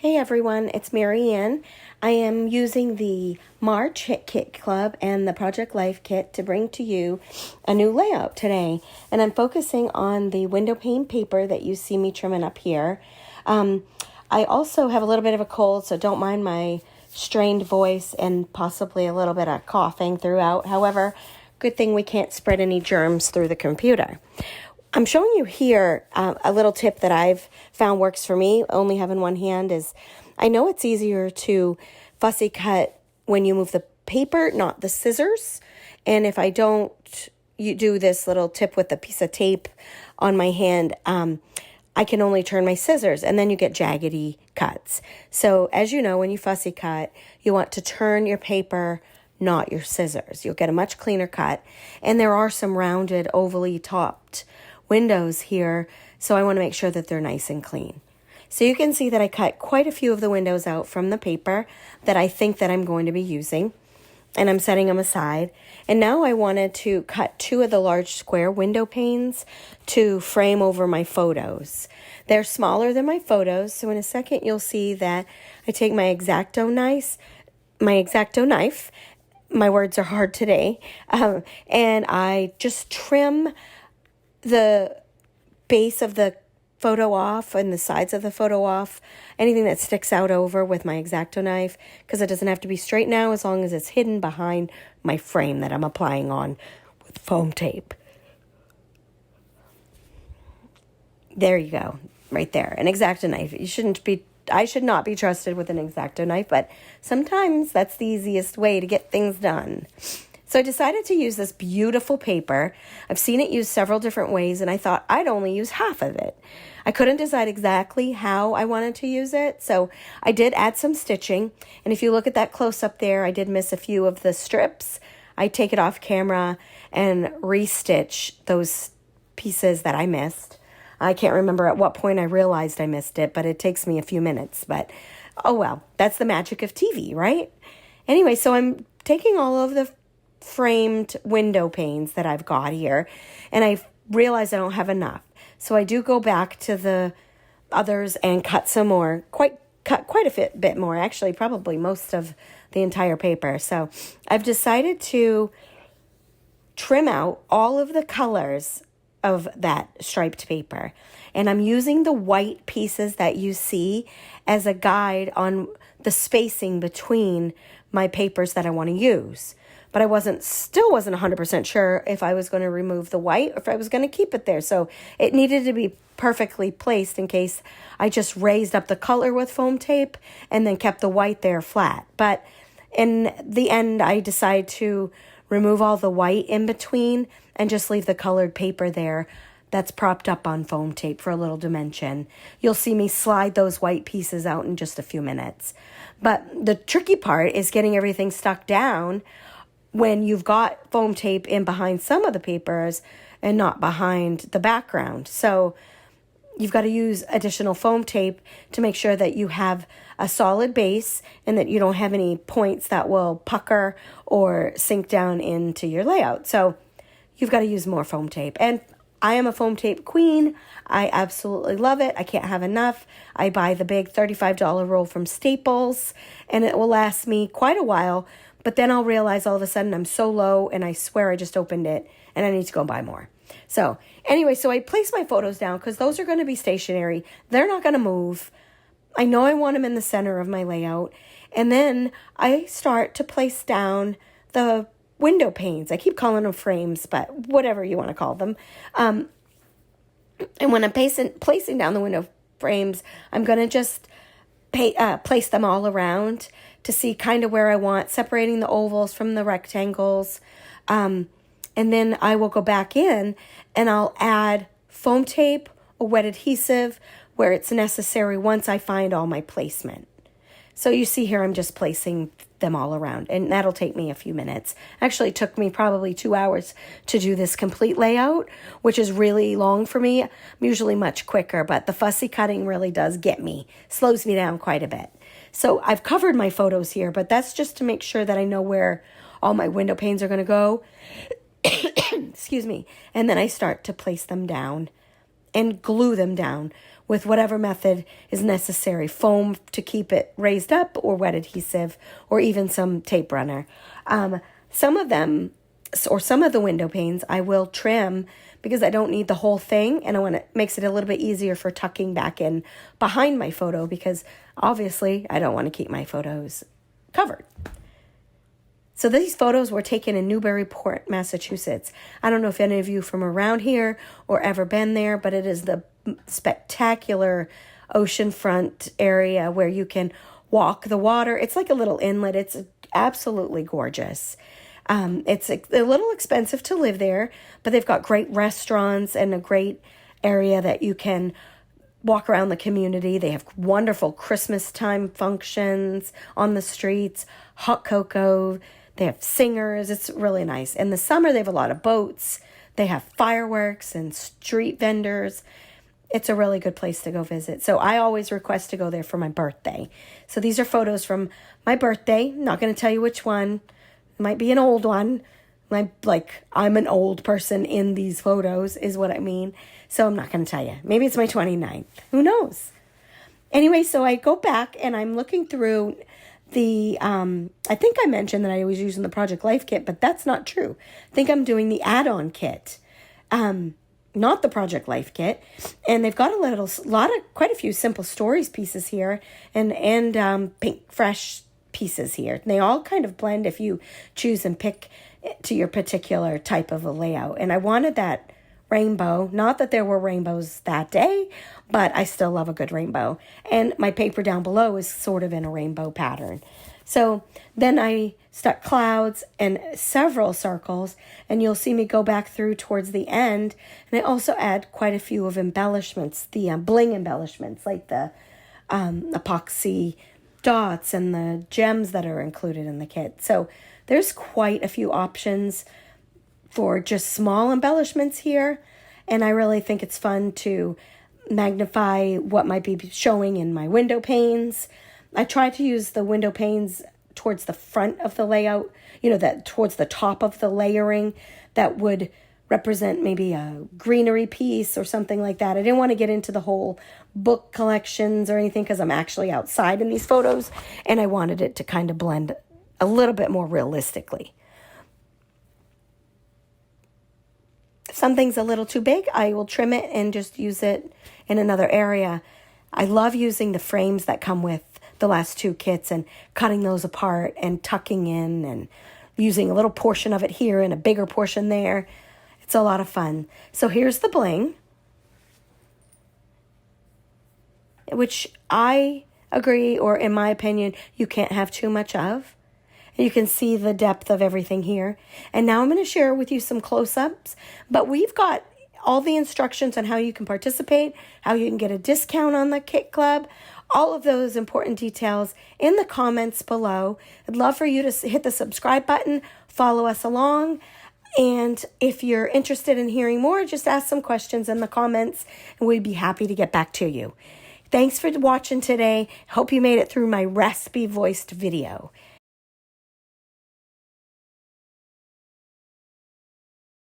Hey everyone, it's Marianne. I am using the March Hit Kit Club and the Project Life Kit to bring to you a new layout today. And I'm focusing on the Windowpane paper that you see me trimming up here. I also have a little bit of a cold, so don't mind my strained voice and possibly a little bit of coughing throughout. However, good thing we can't spread any germs through the computer. I'm showing you here a little tip that I've found works for me, only having one hand, is I know it's easier to fussy cut when you move the paper, not the scissors. And if I don't you do this little tip with a piece of tape on my hand, I can only turn my scissors and then you get jaggedy cuts. So as you know, when you fussy cut, you want to turn your paper, not your scissors. You'll get a much cleaner cut. And there are some rounded, ovally topped windows here, so I want to make sure that they're nice and clean. So you can see that I cut quite a few of the windows out from the paper that I think that I'm going to be using, and I'm setting them aside. And now I wanted to cut 2 of the large square window panes to frame over my photos. They're smaller than my photos, so in a second you'll see that I take my X-Acto knife, my words are hard today, and I just trim the base of the photo off and the sides of the photo off, anything that sticks out over with my X-Acto knife, because it doesn't have to be straight now as long as it's hidden behind my frame that I'm applying on with foam tape. There you go, right there, an X-Acto knife. I should not be trusted with an X-Acto knife, but sometimes that's the easiest way to get things done. So I decided to use this beautiful paper. I've seen it used several different ways, and I thought I'd only use half of it. I couldn't decide exactly how I wanted to use it, so I did add some stitching. And if you look at that close up there, I did miss a few of the strips. I take it off camera and restitch those pieces that I missed. I can't remember at what point I realized I missed it, but it takes me a few minutes. But, oh well, that's the magic of TV, right? Anyway, so I'm taking all of the framed window panes that I've got here, and I realize I don't have enough. So I do go back to the others and cut some more, cut quite a bit more, actually probably most of the entire paper. So I've decided to trim out all of the colors of that striped paper, and I'm using the white pieces that you see as a guide on the spacing between my papers that I want to use. But I still wasn't 100% sure if I was going to remove the white or if I was going to keep it there. So it needed to be perfectly placed in case I just raised up the color with foam tape and then kept the white there flat. But in the end, I decided to remove all the white in between and just leave the colored paper there that's propped up on foam tape for a little dimension. You'll see me slide those white pieces out in just a few minutes. But the tricky part is getting everything stuck down when you've got foam tape in behind some of the papers and not behind the background. So you've got to use additional foam tape to make sure that you have a solid base and that you don't have any points that will pucker or sink down into your layout. So you've got to use more foam tape. And I am a foam tape queen. I absolutely love it. I can't have enough. I buy the big $35 roll from Staples, and it will last me quite a while. But then I'll realize all of a sudden I'm so low and I swear I just opened it and I need to go buy more. So anyway, so I place my photos down because those are going to be stationary. They're not going to move. I know I want them in the center of my layout. And then I start to place down the window panes. I keep calling them frames, but whatever you want to call them. And when I'm placing down the window frames, I'm going to just place them all around to see kind of where I want, separating the ovals from the rectangles. And then I will go back in and I'll add foam tape or wet adhesive where it's necessary once I find all my placement. So you see here I'm just placing them all around, and that'll take me a few minutes. Actually, it took me probably 2 hours to do this complete layout, which is really long for me. I'm usually much quicker, but the fussy cutting really does get me, slows me down quite a bit. So I've covered my photos here, but that's just to make sure that I know where all my window panes are going to go. Excuse me. And then I start to place them down and glue them down with whatever method is necessary. Foam to keep it raised up, or wet adhesive, or even some tape runner. Some of them, or some of the window panes, I will trim because I don't need the whole thing, and it makes it a little bit easier for tucking back in behind my photo, because obviously I don't want to keep my photos covered. So these photos were taken in Newburyport, Massachusetts. I don't know if any of you from around here or ever been there, but it is the spectacular oceanfront area where you can walk the water. It's like a little inlet. It's absolutely gorgeous. It's a little expensive to live there, but they've got great restaurants and a great area that you can walk around the community. They have wonderful Christmas time functions on the streets, hot cocoa. They have singers. It's really nice. In the summer, they have a lot of boats. They have fireworks and street vendors. It's a really good place to go visit. So I always request to go there for my birthday. So these are photos from my birthday. I'm not going to tell you which one. It might be an old one. I'm an old person in these photos is what I mean. So I'm not going to tell you. Maybe it's my 29th. Who knows? Anyway, so I go back and I'm looking through the, I think I mentioned that I was using the Project Life kit, but that's not true. I think I'm doing the add-on kit, not the Project Life kit. And they've got quite a few simple stories pieces here and pink fresh pieces here. And they all kind of blend if you choose and pick to your particular type of a layout. And I wanted that rainbow. Not that there were rainbows that day, but I still love a good rainbow. And my paper down below is sort of in a rainbow pattern. So then I stuck clouds and several circles, and you'll see me go back through towards the end. And I also add quite a few of embellishments, the bling embellishments, like the epoxy dots and the gems that are included in the kit. So there's quite a few options for just small embellishments here. And I really think it's fun to magnify what might be showing in my window panes. I try to use the window panes towards the front of the layout, that towards the top of the layering that would represent maybe a greenery piece or something like that. I didn't want to get into the whole book collections or anything because I'm actually outside in these photos, and I wanted it to kind of blend a little bit more realistically. If something's a little too big, I will trim it and just use it in another area. I love using the frames that come with the last two kits and cutting those apart and tucking in and using a little portion of it here and a bigger portion there. It's a lot of fun. So here's the bling, which I agree, or in my opinion, you can't have too much of. And you can see the depth of everything here. And now I'm going to share with you some close-ups, but we've got all the instructions on how you can participate, how you can get a discount on the Kit Club, all of those important details in the comments below. I'd love for you to hit the subscribe button, follow us along, and if you're interested in hearing more, just ask some questions in the comments, and we'd be happy to get back to you. Thanks for watching today. Hope you made it through my raspy voiced video.